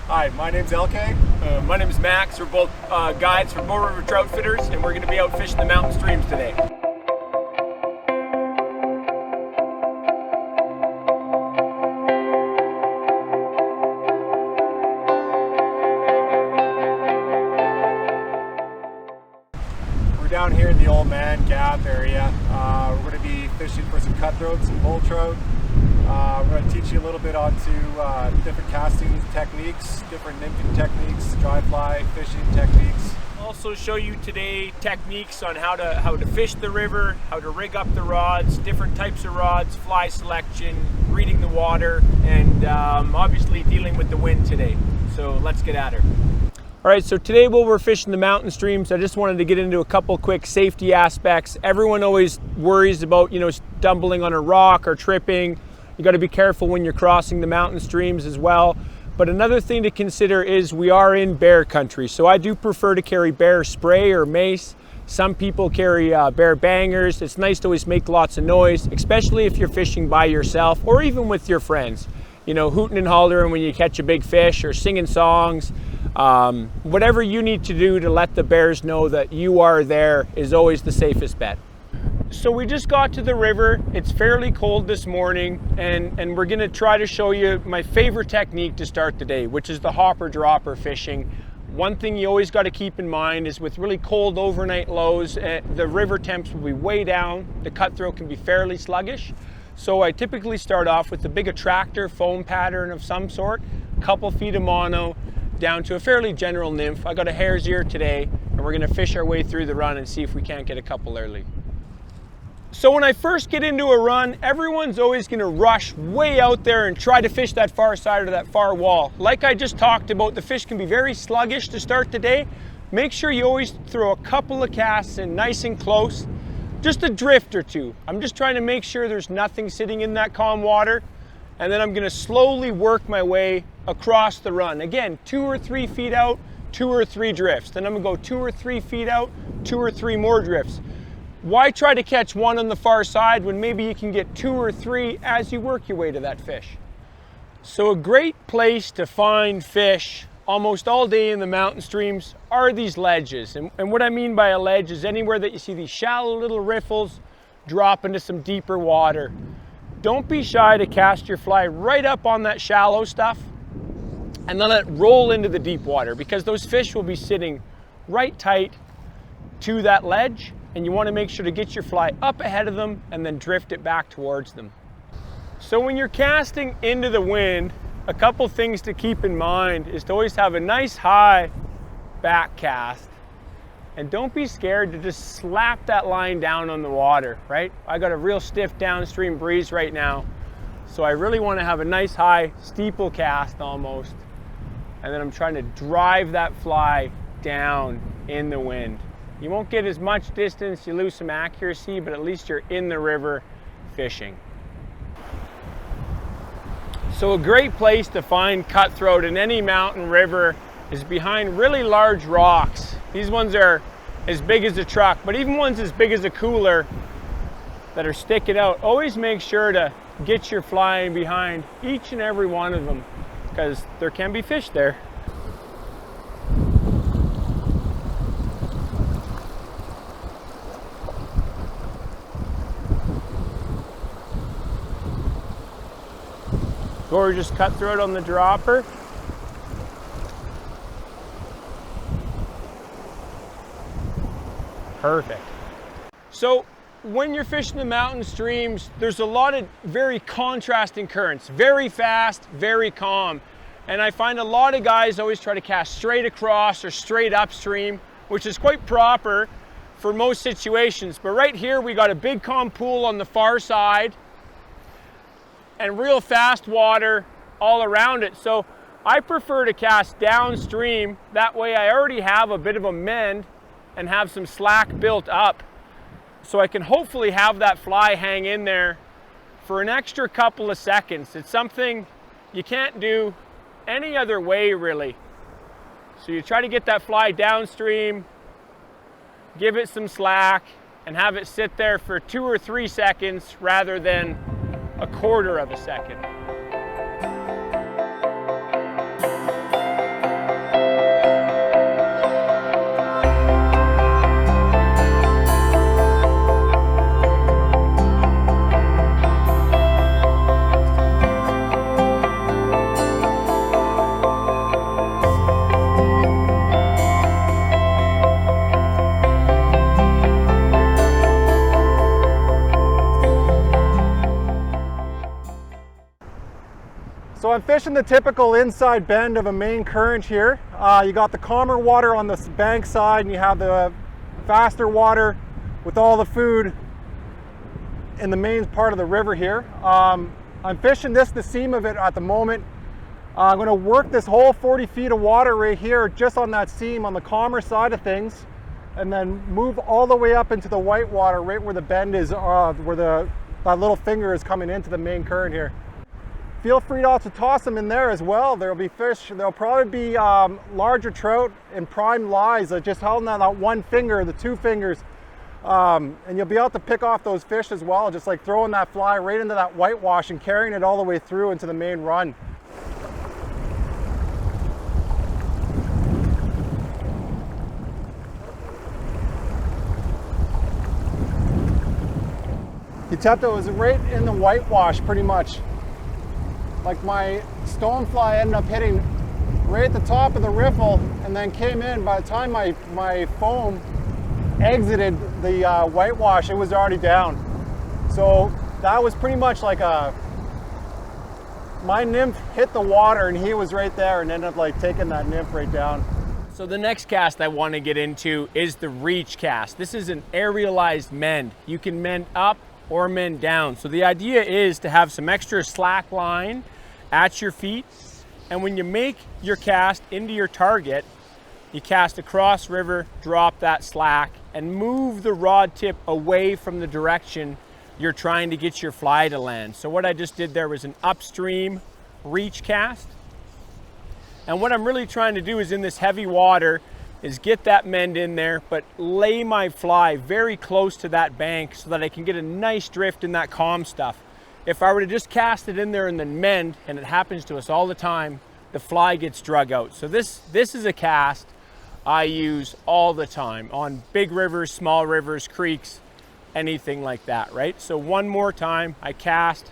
Hi, my name's LK. My name is Max. We're both guides for Bow River Trout Fitters, and we're going to be out fishing the mountain streams today. We're down here in the Oldman Gap area. We're going to be fishing for some cutthroats and bull trout. We're going to teach you a little bit onto different casting techniques, different nymphing techniques, dry fly fishing techniques. Also show you today techniques on how to fish the river, how to rig up the rods, different types of rods, fly selection, reading the water, and obviously dealing with the wind today. So let's get at her. All right, so today while we're fishing the mountain streams, I just wanted to get into a couple quick safety aspects. Everyone always worries about, stumbling on a rock or tripping. You got to be careful when you're crossing the mountain streams as well. But another thing to consider is we are in bear country. So I do prefer to carry bear spray or mace. Some people carry bear bangers. It's nice to always make lots of noise, especially if you're fishing by yourself or even with your friends. Hooting and hollering when you catch a big fish or singing songs. Whatever you need to do to let the bears know that you are there is always the safest bet. So we just got to the river. It's fairly cold this morning, and we're gonna try to show you my favorite technique to start the day, which is the hopper dropper fishing. One thing you always got to keep in mind is with really cold overnight lows, the river temps will be way down. The cutthroat can be fairly sluggish. So I typically start off with a big attractor foam pattern of some sort, a couple feet of mono, down to a fairly general nymph. I got a hare's ear today, and we're gonna fish our way through the run and see if we can't get a couple early. So when I first get into a run, everyone's always gonna rush way out there and try to fish that far side or that far wall. Like I just talked about, the fish can be very sluggish to start the day. Make sure you always throw a couple of casts in nice and close, just a drift or two. I'm just trying to make sure there's nothing sitting in that calm water, and then I'm gonna slowly work my way across the run. Again, 2 or 3 feet out, 2 or 3 drifts. Then I'm gonna go 2 or 3 feet out, 2 or 3 more drifts. Why try to catch one on the far side when maybe you can get 2 or 3 as you work your way to that fish? So a great place to find fish almost all day in the mountain streams are these ledges. And what I mean by a ledge is anywhere that you see these shallow little riffles drop into some deeper water. Don't be shy to cast your fly right up on that shallow stuff and then let it roll into the deep water, because those fish will be sitting right tight to that ledge, and you want to make sure to get your fly up ahead of them and then drift it back towards them. So when you're casting into the wind, a couple things to keep in mind is to always have a nice high back cast, and don't be scared to just slap that line down on the water, right? I got a real stiff downstream breeze right now, so I really want to have a nice high steeple cast almost, and then I'm trying to drive that fly down in the wind. You won't get as much distance, you lose some accuracy, but at least you're in the river fishing. So a great place to find cutthroat in any mountain river is behind really large rocks. These ones are as big as a truck, but even ones as big as a cooler that are sticking out. Always make sure to get your fly in behind each and every one of them, because there can be fish there. Gorgeous cutthroat on the dropper. Perfect. So when you're fishing the mountain streams, there's a lot of very contrasting currents, very fast, very calm. And I find a lot of guys always try to cast straight across or straight upstream, which is quite proper for most situations. But right here, we got a big calm pool on the far side and real fast water all around it. So I prefer to cast downstream. That way I already have a bit of a mend and have some slack built up, so I can hopefully have that fly hang in there for an extra couple of seconds. It's something you can't do any other way, really. So you try to get that fly downstream, give it some slack, and have it sit there for 2 or 3 seconds rather than a quarter of a second. I'm fishing the typical inside bend of a main current here. You got the calmer water on the bank side, and you have the faster water with all the food in the main part of the river here. I'm fishing the seam of it at the moment. I'm going to work this whole 40 feet of water right here just on that seam on the calmer side of things, and then move all the way up into the white water right where the bend is, where that little finger is coming into the main current here. Feel free to also toss them in there as well. There'll be fish, there'll probably be larger trout and prime lies that just holding on that one finger, the two fingers. And you'll be able to pick off those fish as well, just like throwing that fly right into that whitewash and carrying it all the way through into the main run. Cutthroat was right in the whitewash pretty much. Like my stonefly ended up hitting right at the top of the riffle and then came in. By the time my foam exited the whitewash, it was already down. So that was pretty much like my nymph hit the water and he was right there and ended up like taking that nymph right down. So the next cast I want to get into is the reach cast. This is an aerialized mend. You can mend up or mend down. So the idea is to have some extra slack line at your feet, and when you make your cast into your target, you cast across river, drop that slack, and move the rod tip away from the direction you're trying to get your fly to land. So what I just did there was an upstream reach cast, and what I'm really trying to do is in this heavy water is get that mend in there, but lay my fly very close to that bank so that I can get a nice drift in that calm stuff. If I were to just cast it in there and then mend, and it happens to us all the time, the fly gets drug out. So this is a cast I use all the time on big rivers, small rivers, creeks, anything like that, right? So one more time, I cast,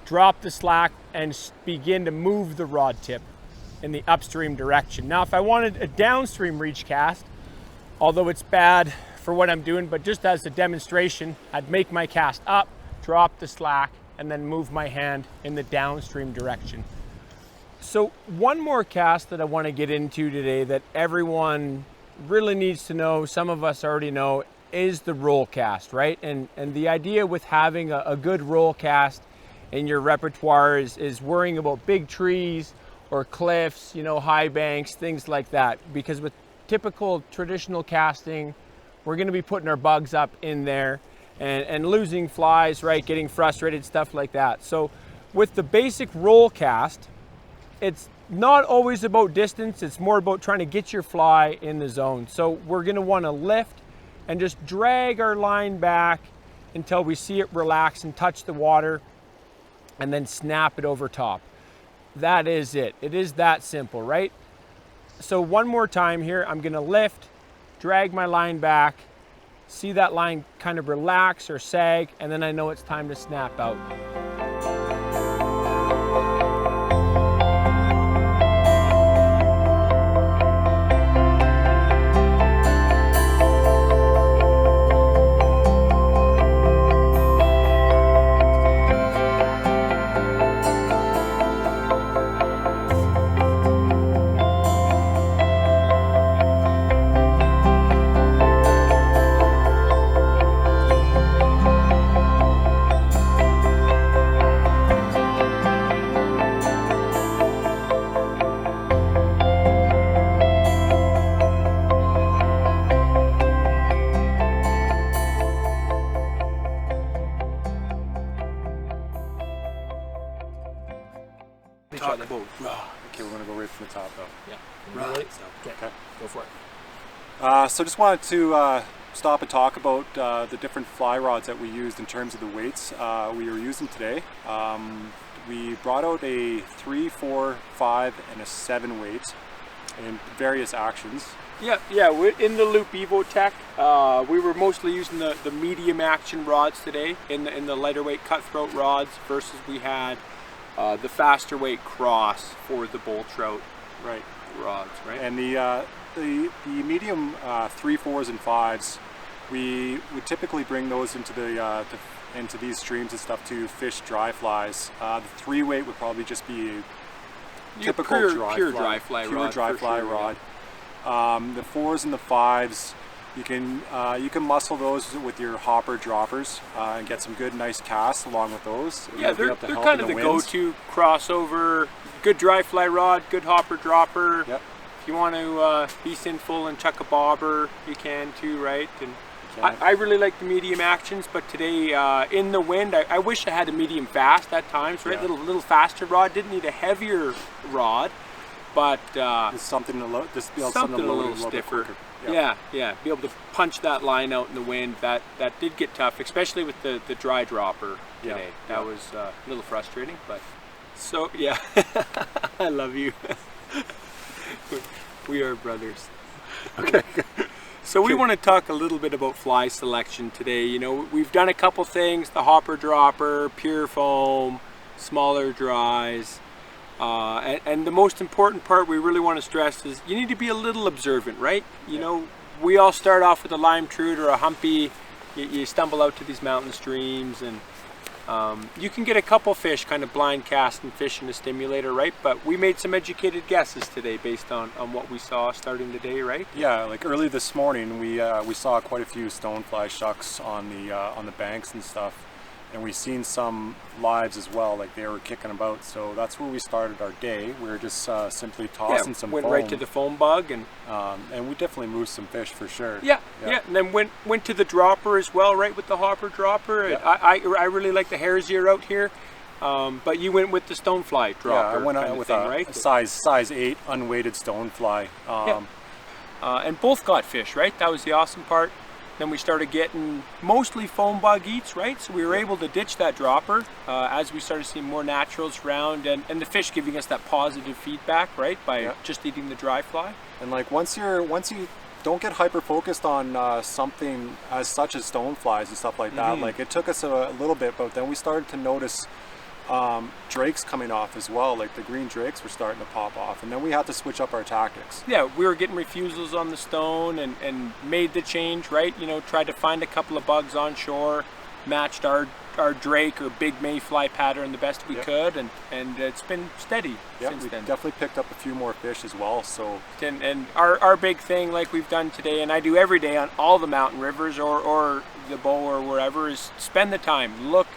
drop the slack, and begin to move the rod tip in the upstream direction. Now, if I wanted a downstream reach cast, although it's bad for what I'm doing, but just as a demonstration, I'd make my cast up, drop the slack, and then move my hand in the downstream direction. So one more cast that I want to get into today that everyone really needs to know, some of us already know, is the roll cast, right? And the idea with having a good roll cast in your repertoire is worrying about big trees or cliffs, you know, high banks, things like that. Because with typical traditional casting, we're going to be putting our bugs up in there and losing flies, right? Getting frustrated, stuff like that. So with the basic roll cast, it's not always about distance. It's more about trying to get your fly in the zone. So we're going to want to lift and just drag our line back until we see it relax and touch the water, and then snap it over top. That is it. It is that simple, right? So one more time here, I'm going to lift, drag my line back, see that line kind of relax or sag, and then I know it's time to snap out. Talk about raw. Okay, we're going to go right from the top though. Yeah. Really? Okay. Go for it. So just wanted to stop and talk about the different fly rods that we used in terms of the weights we were using today. We brought out a 3, 4, 5, and a 7 weight in various actions. Yeah, we're in the Loop Evo Tech. We were mostly using the medium action rods today in the lighter weight Cutthroat rods versus we had the faster weight Cross for the bull trout rods, right? And the medium 3, 4s and 5s, we would typically bring those into into these streams and stuff to fish dry flies. The 3 weight would probably just be typical pure dry fly rod. The 4s and the 5s, you can muscle those with your hopper droppers and get some good, nice casts along with those. Yeah, they're kind of the go-to crossover. Good dry fly rod, good hopper dropper. Yep. If you want to be sinful and chuck a bobber, you can too, right? And I really like the medium actions, but today in the wind, I wish I had a medium fast at times, right? Yeah. Little faster rod. Didn't need a heavier rod, but it's something a little stiffer. Yeah, be able to punch that line out in the wind. That did get tough, especially with the dry dropper today. That was a little frustrating, but so yeah. I love you. We are brothers. Okay. So we want to talk a little bit about fly selection today. You know, we've done a couple things: the hopper dropper, pure foam, smaller dries. And the most important part we really want to stress is you need to be a little observant, right? You know, we all start off with a lime trout or a humpy. You stumble out to these mountain streams, and you can get a couple fish kind of blind casting fish in a stimulator, right? But we made some educated guesses today based on what we saw starting the day, right? Yeah, like early this morning we saw quite a few stonefly shucks on the banks and stuff. And we seen some lives as well, like they were kicking about. So that's where we started our day. We were just simply tossing some went foam. right to the foam bug, and we definitely moved some fish for sure. Yeah. And then went to the dropper as well, right, with the hopper dropper. Yeah. I really like the hairsier out here, but you went with the stonefly dropper. Yeah, I went out with a size 8 unweighted stonefly. And both got fish, right? That was the awesome part. Then we started getting mostly foam bug eats, right? So we were able to ditch that dropper as we started seeing more naturals around, and the fish giving us that positive feedback, right? By just eating the dry fly. And like once you don't get hyper focused on something as such as stoneflies and stuff like that. Like it took us a little bit, but then we started to notice drakes coming off as well. Like the green drakes were starting to pop off, and then we had to switch up our tactics. Yeah, we were getting refusals on the stone and made the change, right? You know, tried to find a couple of bugs on shore, matched our drake or big mayfly pattern the best we could, and it's been steady since then. Definitely picked up a few more fish as well. So and our big thing, like we've done today, and I do every day on all the mountain rivers or the bow or wherever, is spend the time, look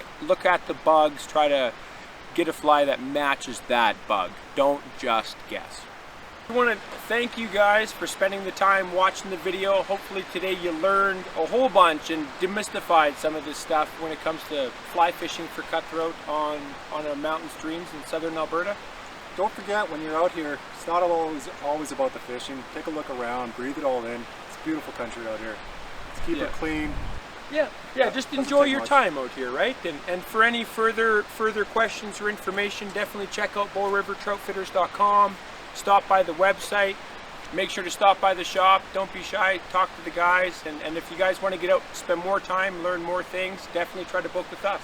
at the bugs, try to get a fly that matches that bug. Don't just guess. I want to thank you guys for spending the time watching the video. Hopefully today you learned a whole bunch and demystified some of this stuff when it comes to fly fishing for cutthroat on our mountain streams in southern Alberta. Don't forget, when you're out here, it's not always about the fishing. Take a look around, breathe it all in. It's a beautiful country out here. Let's keep it clean. Yeah, just enjoy your time out here, right? And for any further questions or information, definitely check out bullrivertroutfitters.com. Stop by the website. Make sure to stop by the shop. Don't be shy. Talk to the guys. And if you guys want to get out, spend more time, learn more things, definitely try to book with us.